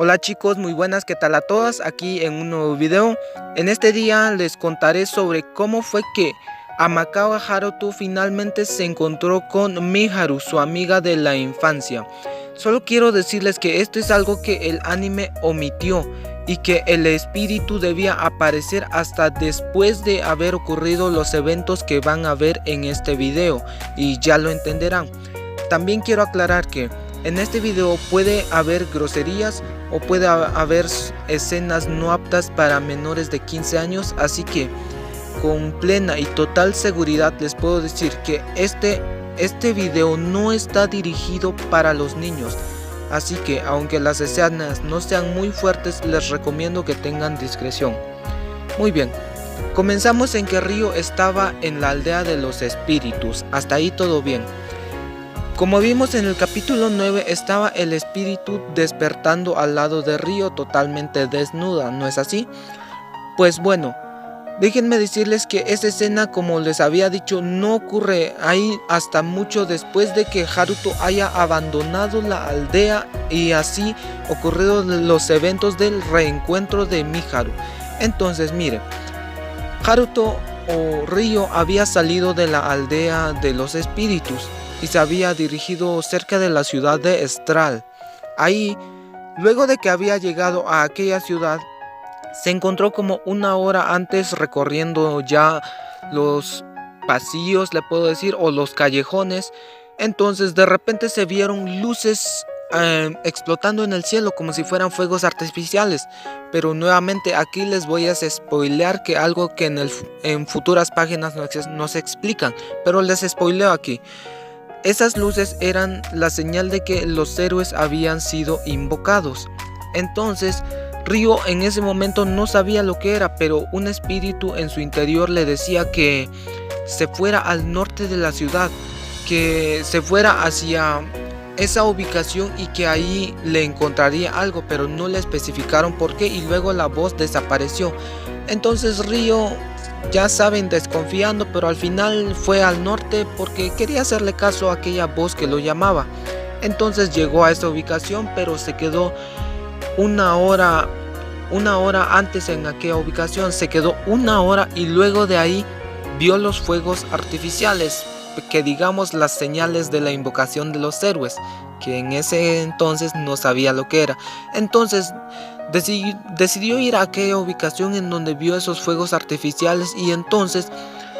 Hola chicos, muy buenas, ¿qué tal a todas? Aquí en un nuevo video. En este día les contaré sobre cómo fue que Amakawa Haruto finalmente se encontró con Miharu, su amiga de la infancia. Solo quiero decirles que esto es algo que el anime omitió y que el espíritu debía aparecer hasta después de haber ocurrido los eventos que van a ver en este video, y ya lo entenderán. También quiero aclarar que en este video puede haber groserías o puede haber escenas no aptas para menores de 15 años, así que con plena y total seguridad les puedo decir que este video no está dirigido para los niños, así que aunque las escenas no sean muy fuertes, les recomiendo que tengan discreción. Muy bien, comenzamos en que Ryo estaba en la aldea de los espíritus, hasta ahí todo bien. Como vimos en el capítulo 9, estaba el espíritu despertando al lado de Ryo totalmente desnuda, ¿no es así? Pues bueno, déjenme decirles que esa escena, como les había dicho, no ocurre ahí hasta mucho después de que Haruto haya abandonado la aldea y así ocurrido los eventos del reencuentro de Miharu. Entonces miren, Haruto o Ryo había salido de la aldea de los espíritus y se había dirigido cerca de la ciudad de Estral. Ahí, luego de que había llegado a aquella ciudad, se encontró como una hora antes recorriendo ya los pasillos, le puedo decir, o los callejones. Entonces de repente se vieron luces explotando en el cielo como si fueran fuegos artificiales. Pero nuevamente aquí les voy a spoilear que algo que en futuras páginas no se explican, pero les spoileo aquí. Esas luces eran la señal de que los héroes habían sido invocados. Entonces Ryo en ese momento no sabía lo que era, pero un espíritu en su interior le decía que se fuera al norte de la ciudad, que se fuera hacia esa ubicación y que ahí le encontraría algo, pero no le especificaron por qué, y luego la voz desapareció. Entonces Ryo, ya saben, desconfiando, pero al final fue al norte porque quería hacerle caso a aquella voz que lo llamaba. Entonces llegó a esa ubicación, pero se quedó una hora antes en aquella ubicación, se quedó una hora y luego de ahí vio los fuegos artificiales, que digamos las señales de la invocación de los héroes, que en ese entonces no sabía lo que era. Entonces decidió ir a aquella ubicación en donde vio esos fuegos artificiales, y entonces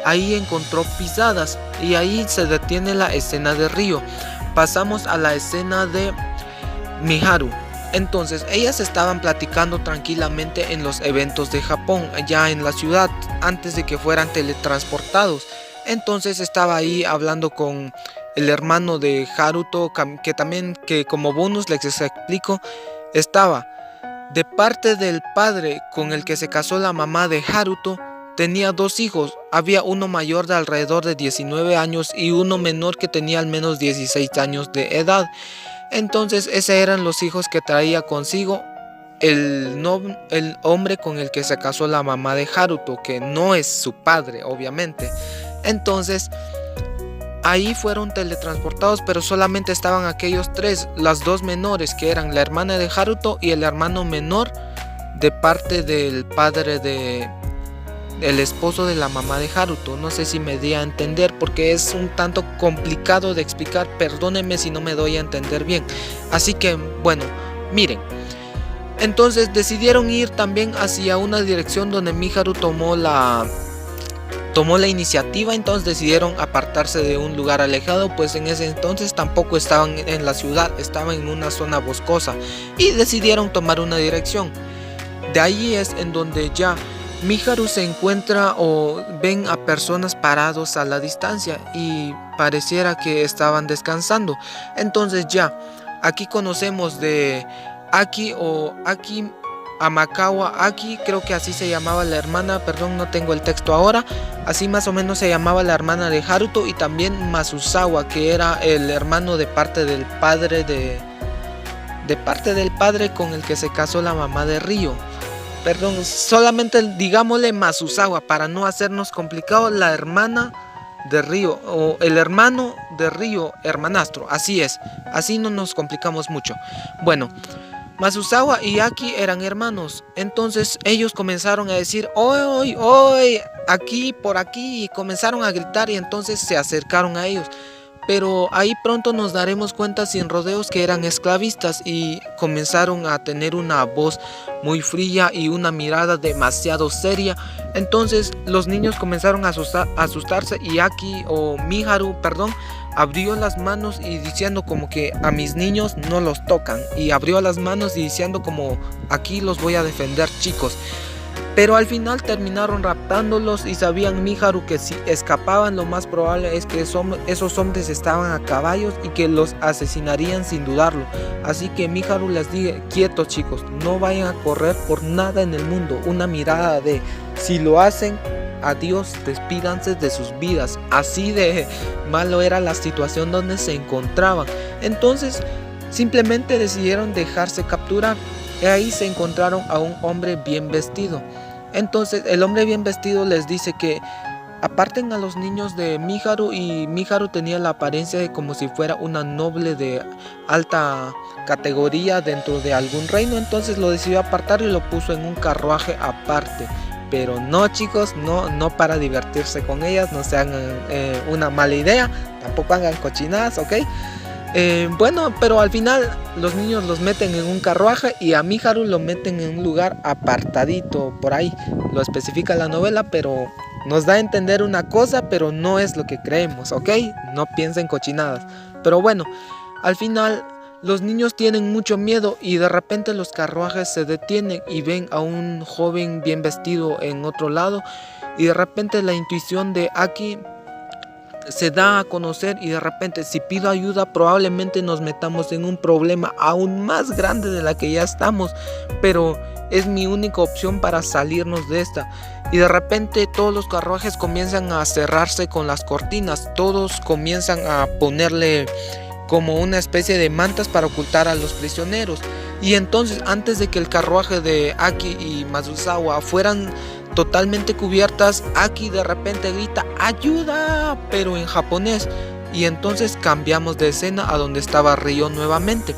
ahí encontró pisadas y ahí se detiene la escena de Ryo. Pasamos a la escena de Miharu. Entonces ellas estaban platicando tranquilamente en los eventos de Japón, allá en la ciudad, antes de que fueran teletransportados. Entonces estaba ahí hablando con el hermano de Haruto, que como bonus les explico, estaba de parte del padre con el que se casó la mamá de Haruto. Tenía dos hijos, había uno mayor de alrededor de 19 años y uno menor que tenía al menos 16 años de edad. Entonces esos eran los hijos que traía consigo el hombre con el que se casó la mamá de Haruto, que no es su padre obviamente. Entonces ahí fueron teletransportados, pero solamente estaban aquellos tres, las dos menores, que eran la hermana de Haruto y el hermano menor de parte del padre el esposo de la mamá de Haruto. No sé si me di a entender porque es un tanto complicado de explicar, perdónenme si no me doy a entender bien. Así que bueno, miren, entonces decidieron ir también hacia una dirección donde Miharu tomó la iniciativa. Entonces decidieron apartarse de un lugar alejado, pues en ese entonces tampoco estaban en la ciudad, estaban en una zona boscosa, y decidieron tomar una dirección. De ahí es en donde ya Miharu se encuentra o ven a personas parados a la distancia y pareciera que estaban descansando. Entonces ya aquí conocemos de Aki o Aki Amakawa Aki, creo que así se llamaba la hermana, perdón, no tengo el texto ahora. Así más o menos se llamaba la hermana de Haruto, y también Masuzawa, que era el hermano de parte del padre con el que se casó la mamá de Ryo. Perdón, solamente digámosle Masuzawa para no hacernos complicado, la hermana de Ryo o el hermano de Ryo, hermanastro, así es, así no nos complicamos mucho. Bueno, Masuzawa y Aki eran hermanos, entonces ellos comenzaron a decir, ¡Oy, oy! Aquí, por aquí, y comenzaron a gritar y entonces se acercaron a ellos. Pero ahí pronto nos daremos cuenta sin rodeos que eran esclavistas y comenzaron a tener una voz muy fría y una mirada demasiado seria. Entonces los niños comenzaron a asustarse y Aki o Miharu, perdón, abrió las manos y diciendo como que a mis niños no los tocan. Y abrió las manos y diciendo como aquí los voy a defender, chicos. Pero al final terminaron raptándolos y sabían Miharu que si escapaban lo más probable es que esos hombres estaban a caballos y que los asesinarían sin dudarlo. Así que Miharu les dijo, quietos chicos, no vayan a correr por nada en el mundo. Una mirada de si lo hacen, adiós, despídanse de sus vidas. Así de malo era la situación donde se encontraban. Entonces simplemente decidieron dejarse capturar. Y ahí se encontraron a un hombre bien vestido. Entonces el hombre bien vestido les dice que aparten a los niños de Miharu, y Miharu tenía la apariencia de como si fuera una noble de alta categoría dentro de algún reino. Entonces lo decidió apartar y lo puso en un carruaje aparte. Pero no chicos, no para divertirse con ellas, no sean una mala idea, tampoco hagan cochinadas, ¿ok? Bueno, pero al final los niños los meten en un carruaje y a Miharu lo meten en un lugar apartadito por ahí. Lo especifica la novela, pero nos da a entender una cosa, pero no es lo que creemos, ¿ok? No piensen cochinadas. Pero bueno, al final los niños tienen mucho miedo y de repente los carruajes se detienen y ven a un joven bien vestido en otro lado. Y de repente la intuición de Aki se da a conocer y de repente si pido ayuda probablemente nos metamos en un problema aún más grande de la que ya estamos, pero es mi única opción para salirnos de esta. Y de repente todos los carruajes comienzan a cerrarse con las cortinas, todos comienzan a ponerle como una especie de mantas para ocultar a los prisioneros. Y entonces antes de que el carruaje de Aki y Masuzawa fueran totalmente cubiertas, Aki de repente grita ¡ayuda!, pero en japonés. Y entonces cambiamos de escena a donde estaba Ryo nuevamente.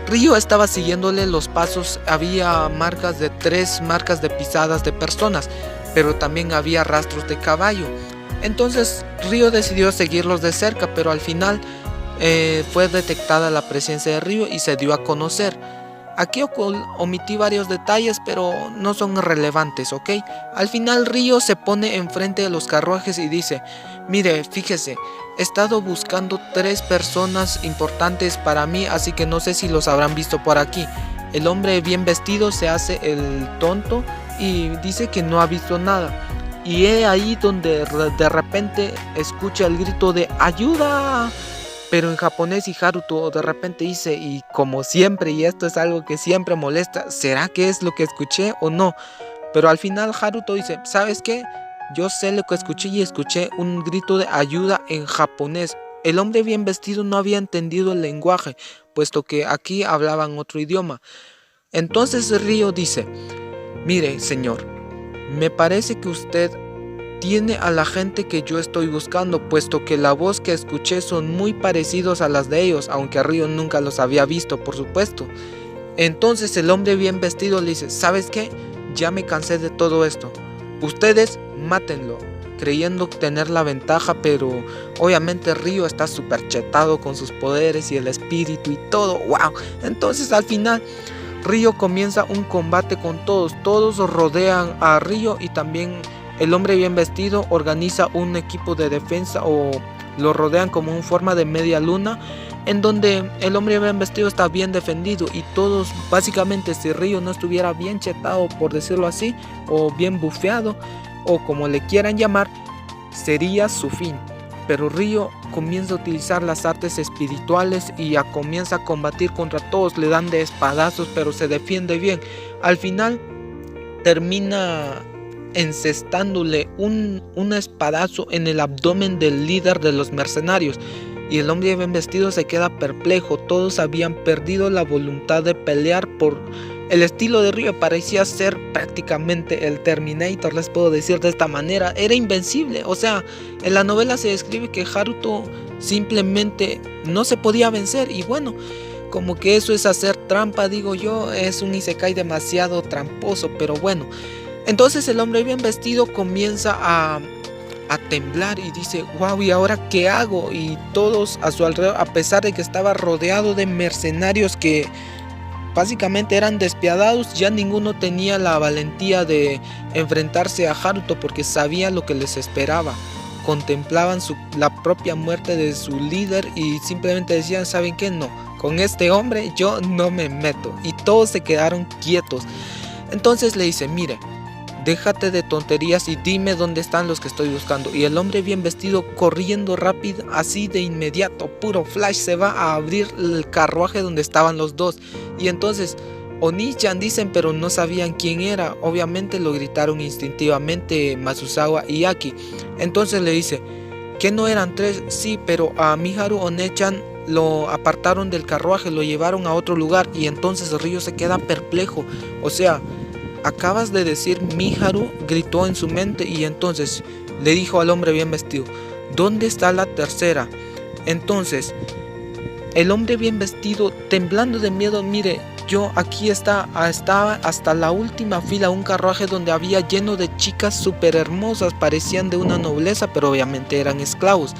Ryo estaba siguiéndole los pasos, había marcas de 3 marcas de pisadas de personas, pero también había rastros de caballo. Entonces Ryo decidió seguirlos de cerca, pero al final fue detectada la presencia de Ryo y se dio a conocer. Aquí omití varios detalles, pero no son relevantes, ¿ok? Al final Ryo se pone enfrente de los carruajes y dice, mire, fíjese, he estado buscando 3 personas importantes para mí, así que no sé si los habrán visto por aquí. El hombre bien vestido se hace el tonto y dice que no ha visto nada. Y es ahí donde de repente escucha el grito de ¡ayuda!, pero en japonés, y Haruto de repente dice, y como siempre, y esto es algo que siempre molesta, ¿será que es lo que escuché o no? Pero al final Haruto dice, ¿sabes qué? Yo sé lo que escuché y escuché un grito de ayuda en japonés. El hombre bien vestido no había entendido el lenguaje, puesto que aquí hablaban otro idioma. Entonces Ryo dice, mire señor, me parece que usted tiene a la gente que yo estoy buscando, puesto que la voz que escuché son muy parecidos a las de ellos, aunque Ryo nunca los había visto, por supuesto. Entonces el hombre bien vestido le dice, ¿sabes qué? Ya me cansé de todo esto. Ustedes mátenlo, creyendo tener la ventaja, pero obviamente Ryo está súper chetado con sus poderes y el espíritu y todo, wow. Entonces al final Ryo comienza un combate con todos, todos rodean a Ryo y también el hombre bien vestido organiza un equipo de defensa o lo rodean como en forma de media luna, en donde el hombre bien vestido está bien defendido y todos, básicamente si Ryo no estuviera bien chetado, por decirlo así, o bien bufeado, o como le quieran llamar, sería su fin. Pero Ryo comienza a utilizar las artes espirituales y ya comienza a combatir contra todos, le dan de espadazos, pero se defiende bien. Al final termina encestándole un espadazo en el abdomen del líder de los mercenarios, y el hombre bien vestido se queda perplejo. Todos habían perdido la voluntad de pelear. Por el estilo de Ryo parecía ser prácticamente el Terminator, les puedo decir de esta manera, era invencible. O sea, en la novela se describe que Haruto simplemente no se podía vencer, y bueno, como que eso es hacer trampa, digo yo, es un isekai demasiado tramposo, pero bueno. Entonces el hombre bien vestido comienza a temblar y dice, wow, ¿y ahora qué hago? Y todos a su alrededor, a pesar de que estaba rodeado de mercenarios que básicamente eran despiadados, ya ninguno tenía la valentía de enfrentarse a Haruto porque sabía lo que les esperaba. Contemplaban la propia muerte de su líder y simplemente decían, ¿saben qué? No, con este hombre yo no me meto. Y todos se quedaron quietos. Entonces le dice, mire, déjate de tonterías y dime dónde están los que estoy buscando. Y el hombre bien vestido, corriendo rápido, así de inmediato, puro flash, se va a abrir el carruaje donde estaban los dos. Y entonces Oni-chan dicen, pero no sabían quién era. Obviamente lo gritaron instintivamente Masuzawa y Aki. Entonces le dice, ¿que no eran tres? Sí, pero a Miharu One-chan lo apartaron del carruaje, lo llevaron a otro lugar. Y entonces Ryo se queda perplejo. O sea, acabas de decir Miharu, gritó en su mente, y entonces le dijo al hombre bien vestido, ¿dónde está la tercera? Entonces el hombre bien vestido, temblando de miedo, mire, yo aquí estaba hasta la última fila, un carruaje donde había lleno de chicas súper hermosas, parecían de una nobleza, pero obviamente eran esclavos.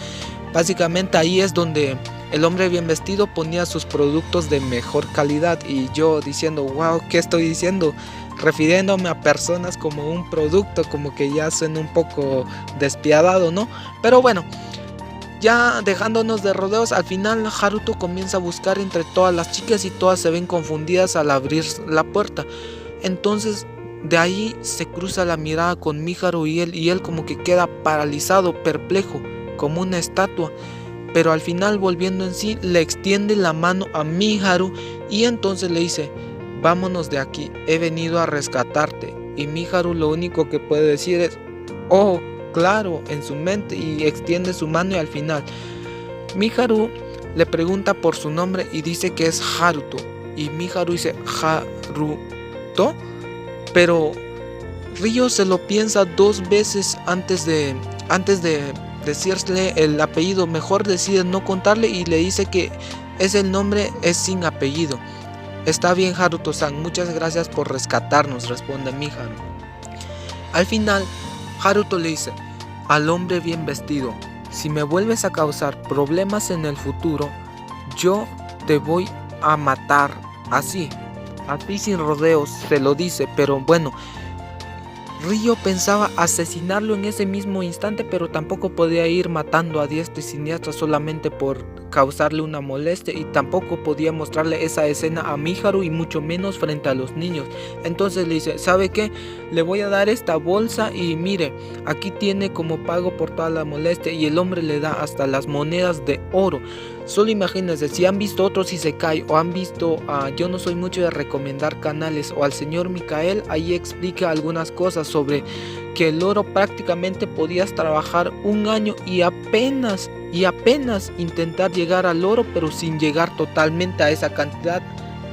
Básicamente ahí es donde el hombre bien vestido ponía sus productos de mejor calidad, y yo diciendo, wow, ¿qué estoy diciendo? Refiriéndome a personas como un producto, como que ya suena un poco despiadado, ¿no? Pero bueno, ya dejándonos de rodeos, al final Haruto comienza a buscar entre todas las chicas y todas se ven confundidas al abrir la puerta. Entonces de ahí se cruza la mirada con Miharu y él como que queda paralizado, perplejo, como una estatua. Pero al final, volviendo en sí, le extiende la mano a Miharu y entonces le dice, vámonos de aquí, he venido a rescatarte. Y Miharu lo único que puede decir es, oh, claro, en su mente, y extiende su mano. Y al final Miharu le pregunta por su nombre y dice que es Haruto. Y Miharu dice, ¿Haruto? Pero Ryo se lo piensa dos veces antes de decirle el apellido. Mejor decide no contarle y le dice que es el nombre, es sin apellido. Está bien, Haruto-san, muchas gracias por rescatarnos, responde Miharu. Al final Haruto le dice al hombre bien vestido, si me vuelves a causar problemas en el futuro, yo te voy a matar. Así sin rodeos se lo dice. Pero bueno, Ryo pensaba asesinarlo en ese mismo instante, pero tampoco podía ir matando a diestra y siniestra solamente por causarle una molestia, y tampoco podía mostrarle esa escena a Miharu y mucho menos frente a los niños. Entonces le dice, ¿sabe qué? Le voy a dar esta bolsa y mire, aquí tiene como pago por toda la molestia, y el hombre le da hasta las monedas de oro. Solo imagínense, si han visto otros isekai o han visto yo no soy mucho de recomendar canales, o al señor Mikael, ahí explica algunas cosas sobre que el oro prácticamente podías trabajar un año y apenas intentar llegar al oro, pero sin llegar totalmente a esa cantidad,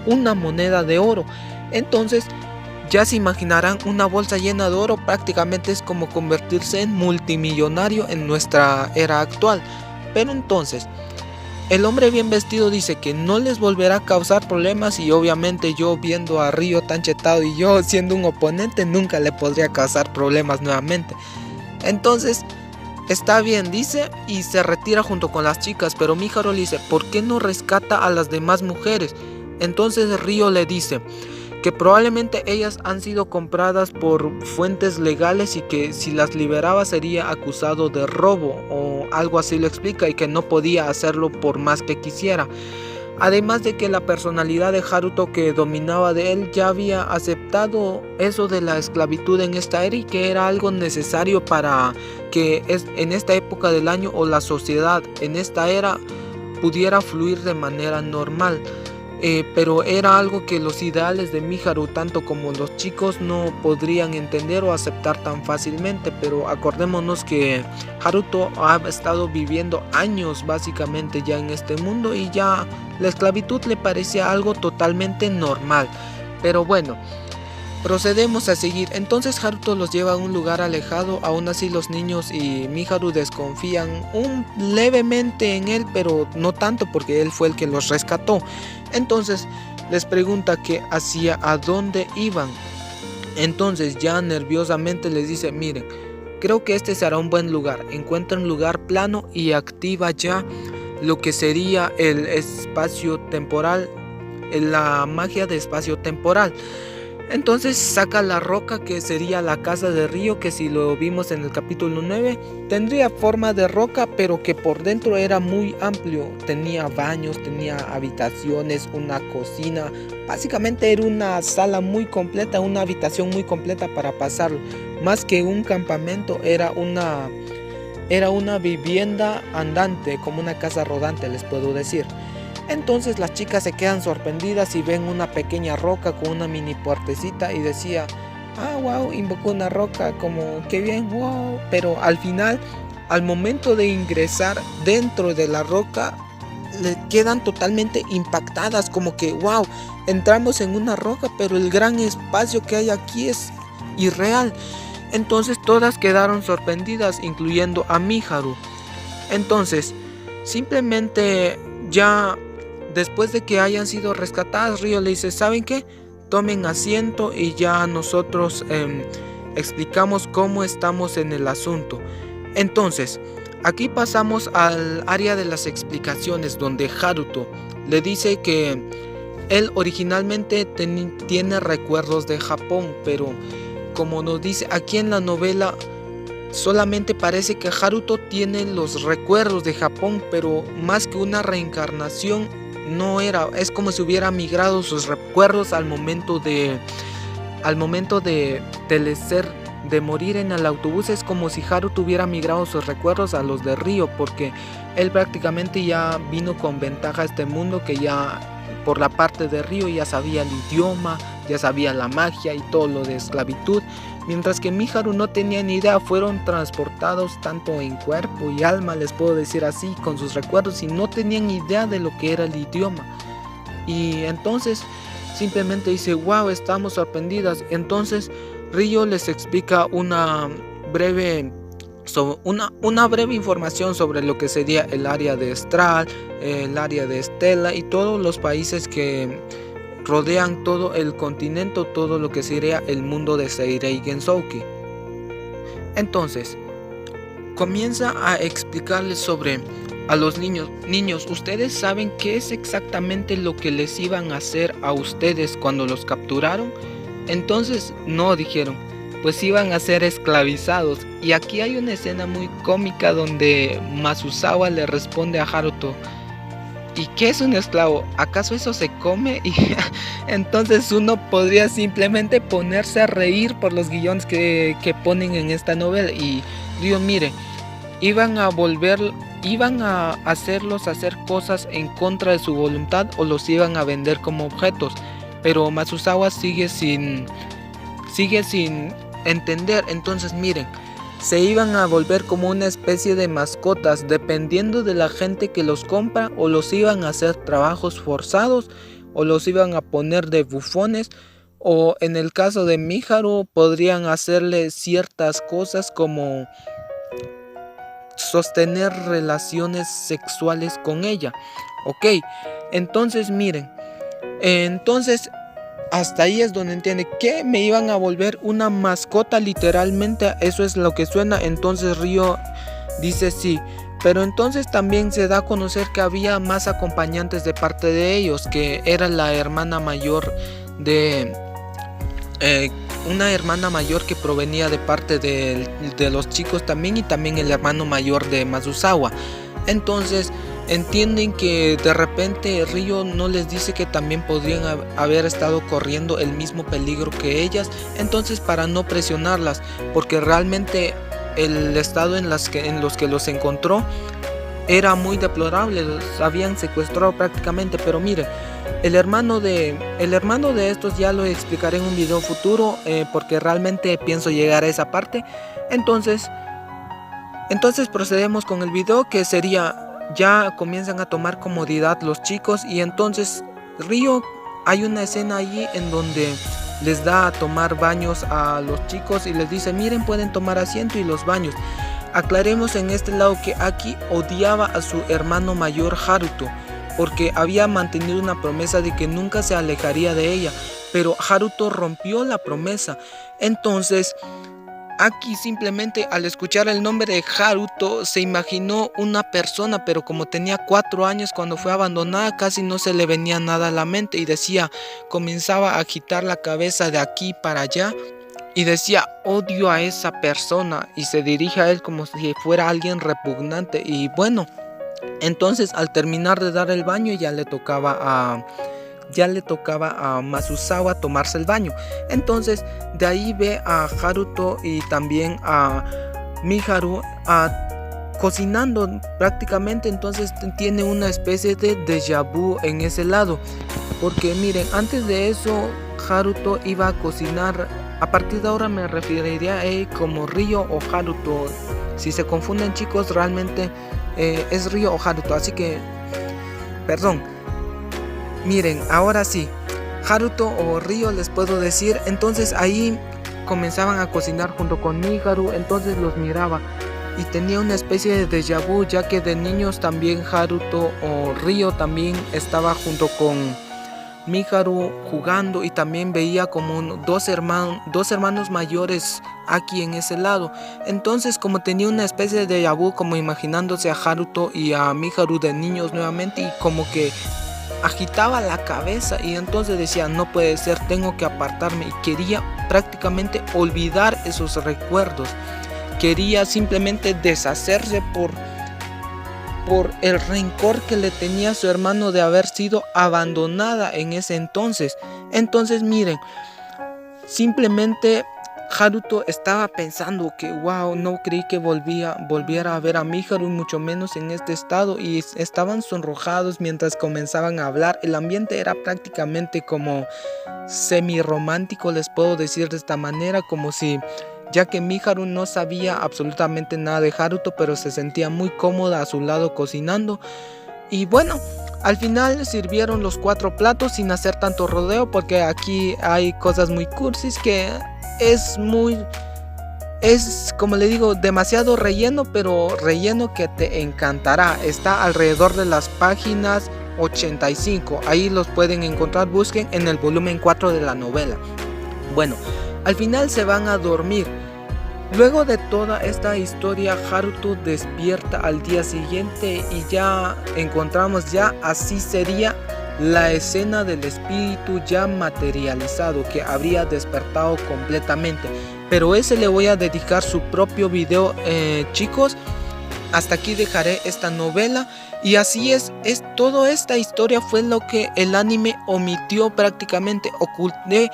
una moneda de oro. Entonces ya se imaginarán, una bolsa llena de oro prácticamente es como convertirse en multimillonario en nuestra era actual. Pero entonces el hombre bien vestido dice que no les volverá a causar problemas, y obviamente yo, viendo a Ryo tan chetado y yo siendo un oponente, nunca le podría causar problemas nuevamente. Entonces está bien, dice, y se retira junto con las chicas. Pero Miharu le dice, ¿por qué no rescata a las demás mujeres? Entonces Ryo le dice que probablemente ellas han sido compradas por fuentes legales y que si las liberaba sería acusado de robo o algo así, lo explica, y que no podía hacerlo por más que quisiera. Además de que la personalidad de Haruto, que dominaba de él, ya había aceptado eso de la esclavitud en esta era, y que era algo necesario para que en esta época del año, o la sociedad en esta era, pudiera fluir de manera normal. Pero era algo que los ideales de Miharu, tanto como los chicos, no podrían entender o aceptar tan fácilmente. Pero acordémonos que Haruto ha estado viviendo años básicamente ya en este mundo, y ya la esclavitud le parecía algo totalmente normal. Pero bueno, procedemos a seguir. Entonces Haruto los lleva a un lugar alejado. Aún así los niños y Miharu desconfían levemente en él, pero no tanto porque él fue el que los rescató. Entonces les pregunta qué hacía, a dónde iban. Entonces ya nerviosamente les dice: miren, creo que este será un buen lugar. Encuentra un lugar plano y activa ya lo que sería el espacio temporal, la magia de espacio temporal. Entonces saca la roca que sería la casa de Ryo, que si lo vimos en el capítulo 9, tendría forma de roca, pero que por dentro era muy amplio. Tenía baños, tenía habitaciones, una cocina. Básicamente era una sala muy completa, una habitación muy completa para pasarlo. Más que un campamento, era una vivienda andante, como una casa rodante, les puedo decir. Entonces las chicas se quedan sorprendidas y ven una pequeña roca con una mini puertecita y decía: wow, invocó una roca, como qué bien, wow. Pero al final, al momento de ingresar dentro de la roca, le quedan totalmente impactadas, como que wow, entramos en una roca, pero el gran espacio que hay aquí es irreal. Entonces todas quedaron sorprendidas, incluyendo a Miharu. Entonces, simplemente ya después de que hayan sido rescatadas, Ryo le dice: ¿saben qué? Tomen asiento y ya nosotros explicamos cómo estamos en el asunto. Entonces, aquí pasamos al área de las explicaciones, donde Haruto le dice que él originalmente tiene recuerdos de Japón, pero como nos dice aquí en la novela, solamente parece que Haruto tiene los recuerdos de Japón, pero más que una reencarnación, no era, es como si hubiera migrado sus recuerdos al momento de morir en el autobús. Es como si Haruto hubiera migrado sus recuerdos a los de Ryo, porque él prácticamente ya vino con ventaja a este mundo, que ya por la parte de Ryo ya sabía el idioma, ya sabía la magia y todo lo de esclavitud, mientras que Miharu no tenía ni idea. Fueron transportados tanto en cuerpo y alma, les puedo decir así, con sus recuerdos, y no tenían idea de lo que era el idioma. Y entonces simplemente dice: wow, estamos sorprendidas. Entonces Ryo les explica una breve información sobre lo que sería el área de Estral, el área de Estela y todos los países que rodean todo el continente, todo lo que sería el mundo de Seirei Gensouki. Entonces comienza a explicarles sobre a los niños: ¿ustedes saben qué es exactamente lo que les iban a hacer a ustedes cuando los capturaron? Entonces no, dijeron, pues iban a ser esclavizados. Y aquí hay una escena muy cómica donde Masuzawa le responde a Haruto: ¿y qué es un esclavo? ¿Acaso eso se come? Y entonces uno podría simplemente ponerse a reír por los guiones que ponen en esta novela. Y Ryo, mire, iban a hacerlos hacer cosas en contra de su voluntad, o los iban a vender como objetos. Pero Masuzawa sigue sin entender. Entonces miren, se iban a volver como una especie de mascotas, dependiendo de la gente que los compra, o los iban a hacer trabajos forzados, o los iban a poner de bufones, o en el caso de Miharu podrían hacerle ciertas cosas como sostener relaciones sexuales con ella. Ok, entonces miren, entonces hasta ahí es donde entiende que me iban a volver una mascota, literalmente, eso es lo que suena. Entonces Ryo dice sí, pero entonces también se da a conocer que había más acompañantes de parte de ellos, que era la hermana mayor de una hermana mayor que provenía de parte de los chicos también, y también el hermano mayor de Masuzawa. Entonces entienden que de repente Ryo no les dice que también podrían haber estado corriendo el mismo peligro que ellas. Entonces, para no presionarlas, porque realmente el estado en los que los encontró era muy deplorable, los habían secuestrado prácticamente. Pero mire, el hermano de estos ya lo explicaré en un video futuro, porque realmente pienso llegar a esa parte. Entonces procedemos con el video, que sería: ya comienzan a tomar comodidad los chicos. Y entonces Ryo, hay una escena allí en donde les da a tomar baños a los chicos y les dice, miren, pueden tomar asiento y los baños. Aclaremos en este lado que Aki odiaba a su hermano mayor Haruto, porque había mantenido una promesa de que nunca se alejaría de ella, pero Haruto rompió la promesa. Entonces Aki simplemente al escuchar el nombre de Haruto se imaginó una persona, pero como tenía 4 años cuando fue abandonada, casi no se le venía nada a la mente y decía, comenzaba a agitar la cabeza de aquí para allá y decía, odio a esa persona, y se dirige a él como si fuera alguien repugnante. Y bueno, entonces al terminar de dar el baño ya le tocaba a Masuzawa tomarse el baño. Entonces de ahí ve a Haruto y también a Miharu cocinando prácticamente. Entonces tiene una especie de déjà vu en ese lado, porque miren, antes de eso Haruto iba a cocinar. A partir de ahora me referiría a él como Ryo o Haruto. Si se confunden, chicos, realmente es Ryo o Haruto, así que perdón. Miren, ahora sí, Haruto o Ryo les puedo decir. Entonces ahí comenzaban a cocinar junto con Miharu, entonces los miraba y tenía una especie de déjà vu, ya que de niños también Haruto o Ryo también estaba junto con Miharu jugando y también veía como dos hermanos mayores aquí en ese lado. Entonces como tenía una especie de déjà vu, como imaginándose a Haruto y a Miharu de niños nuevamente, y como que agitaba la cabeza y entonces decía, no puede ser, tengo que apartarme, y quería prácticamente olvidar esos recuerdos. Quería simplemente deshacerse por el rencor que le tenía a su hermano de haber sido abandonada en ese entonces. Entonces miren, simplemente Haruto estaba pensando que wow, no creí que volviera a ver a Miharu, mucho menos en este estado, y estaban sonrojados mientras comenzaban a hablar. El ambiente era prácticamente como semi romántico, les puedo decir de esta manera, como si, ya que Miharu no sabía absolutamente nada de Haruto, pero se sentía muy cómoda a su lado cocinando. Y bueno, al final sirvieron los 4 platos sin hacer tanto rodeo, porque aquí hay cosas muy cursis que es como le digo, demasiado relleno, pero relleno que te encantará. Está alrededor de las páginas 85, ahí los pueden encontrar, busquen en el volumen 4 de la novela. Bueno, al final se van a dormir. Luego de toda esta historia, Haruto despierta al día siguiente y ya encontramos, ya así sería la escena del espíritu ya materializado, que habría despertado completamente. Pero ese le voy a dedicar su propio video, chicos. Hasta aquí dejaré esta novela. Y así es toda esta historia fue lo que el anime omitió prácticamente. Oculté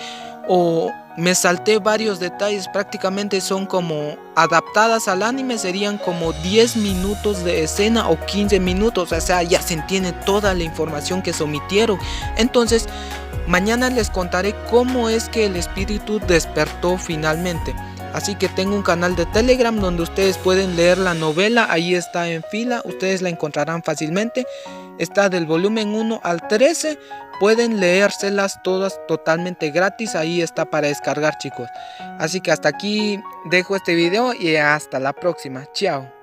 o me salté varios detalles, prácticamente son como adaptadas al anime, serían como 10 minutos de escena o 15 minutos, o sea, ya se entiende toda la información que se omitieron. Entonces, mañana les contaré cómo es que el espíritu despertó finalmente. Así que tengo un canal de Telegram donde ustedes pueden leer la novela, ahí está en fila, ustedes la encontrarán fácilmente. Está del volumen 1 al 13, pueden leérselas todas totalmente gratis, ahí está para descargar, chicos. Así que hasta aquí dejo este video y hasta la próxima, chao.